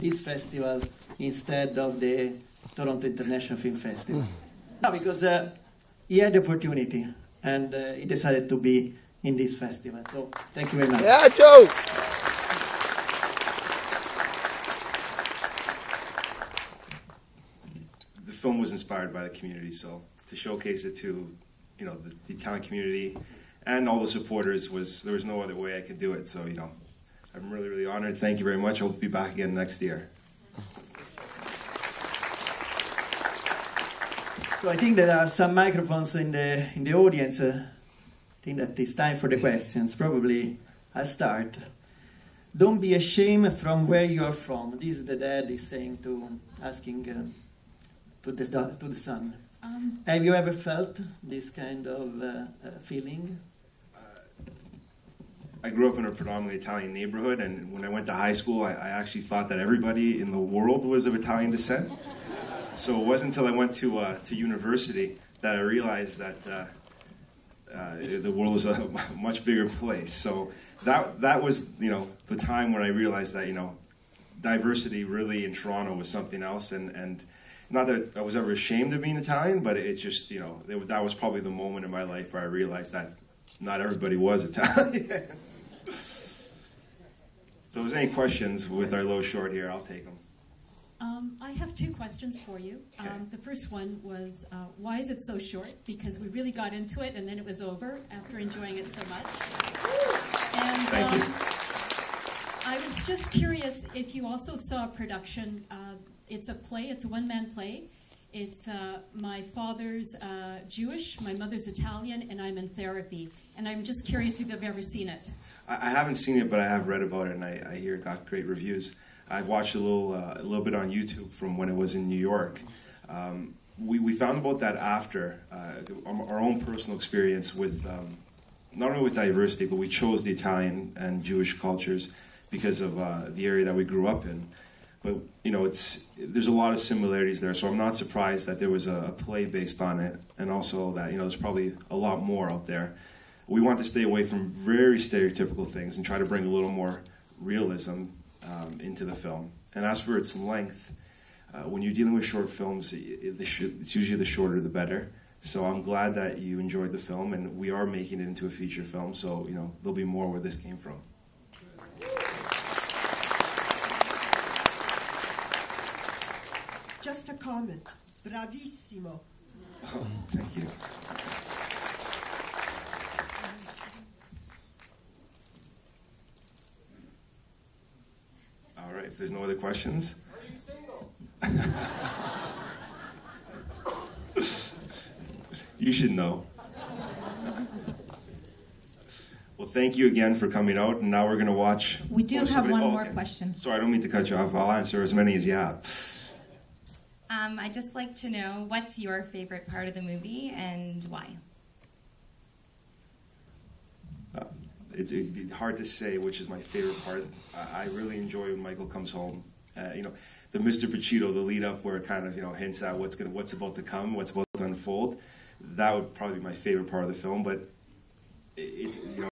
this festival instead of the Toronto International Film Festival. No, because he had the opportunity and he decided to be in this festival. So thank you very much. Yeah, Joe! The film was inspired by the community, so to showcase it to, the Italian community and all the supporters there was no other way I could do it. So, I'm really, really honored. Thank you very much. Hope to be back again next year. So I think there are some microphones in the audience. I think that it's time for the questions. Probably I'll start. Don't be ashamed from where you are from. This is the dad is saying asking to the son. Have you ever felt this kind of feeling? I grew up in a predominantly Italian neighborhood, and when I went to high school, I actually thought that everybody in the world was of Italian descent. So it wasn't until I went to university that I realized that the world was a much bigger place. So that was the time when I realized that diversity really in Toronto was something else, and not that I was ever ashamed of being Italian, but it just that was probably the moment in my life where I realized that not everybody was Italian. So if there's any questions with our little short here, I'll take them. I have two questions for you. Okay. The first one was, why is it so short? Because we really got into it and then it was over after enjoying it so much. And Thank you. I was just curious if you also saw a production. It's a play, it's a one-man play. It's my father's Jewish, my mother's Italian, and I'm in therapy. And I'm just curious if you've ever seen it. I haven't seen it, but I have read about it, and I hear it got great reviews. I've watched a little bit on YouTube from when it was in New York. We found about that after our own personal experience with not only with diversity, but we chose the Italian and Jewish cultures because of the area that we grew up in. But there's a lot of similarities there, so I'm not surprised that there was a play based on it, and also that there's probably a lot more out there. We want to stay away from very stereotypical things and try to bring a little more realism into the film. And as for its length, when you're dealing with short films, it's usually the shorter the better. So I'm glad that you enjoyed the film, and we are making it into a feature film, so there'll be more where this came from. Just a comment. Bravissimo. Oh, thank you. All right, if there's no other questions. Are you single? You should know. Well, thank you again for coming out, and now we're going to watch. We do have one more question. Sorry, I don't mean to cut you off. I'll answer as many as you have. I'd just like to know, what's your favorite part of the movie and why? It'd be hard to say which is my favorite part. I really enjoy when Michael comes home. The Mr. Pacino, the lead up where it kind of hints at what's about to come, what's about to unfold. That would probably be my favorite part of the film. But